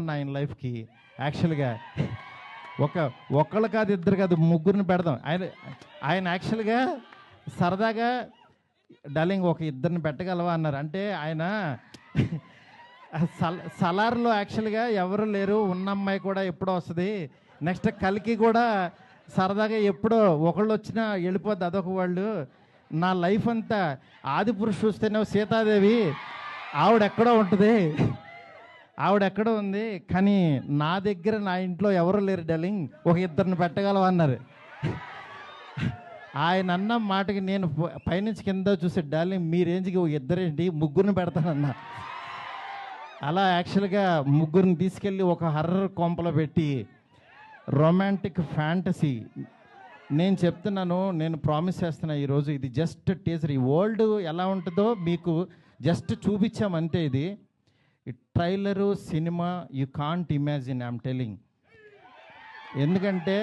ఉన్న ఆయన లైఫ్కి యాక్చువల్గా ఒకళ్ళు కాదు, ఇద్దరు కాదు, ముగ్గురిని పెడదాం. ఆయన యాక్చువల్గా సరదాగా డార్లింగ్ ఒక ఇద్దరిని పెట్టగలవా అన్నారు. అంటే ఆయన సలార్లో యాక్చువల్గా ఎవరు లేరు, ఉన్న అమ్మాయి కూడా ఎప్పుడో వస్తుంది, నెక్స్ట్ కలికి కూడా సరదాగా ఎప్పుడో ఒకళ్ళు వచ్చినా వెళ్ళిపోద్ది, అదొక వాళ్ళు. నా లైఫ్ అంతా ఆది పురుషు చూస్తేనే సీతాదేవి ఆవిడెక్కడో ఉంటుంది, ఆవిడెక్కడో ఉంది, కానీ నా దగ్గర నా ఇంట్లో ఎవరు లేరు డార్లింగ్, ఒక ఇద్దరిని పెట్టగలవా అన్నారు. ఆయన అన్న మాటకి నేను పైనుంచి కింద చూసే, డార్లింగ్ మీ రేంజ్కి ఒక ఇద్దరేంటి, ముగ్గురిని పెడతానన్నా. అలా యాక్చువల్గా ముగ్గురిని తీసుకెళ్ళి ఒక హర్రర్ కొంపలో పెట్టి రొమాంటిక్ ఫ్యాంటసీ. నేను చెప్తున్నాను, నేను ప్రామిస్ చేస్తున్నా, ఈరోజు ఇది జస్ట్ టీజర్. ఈ వరల్డ్ ఎలా ఉంటుందో మీకు జస్ట్ చూపించామంటే, ఇది trailer cinema you can't imagine, I'm telling. ఎందుకంటే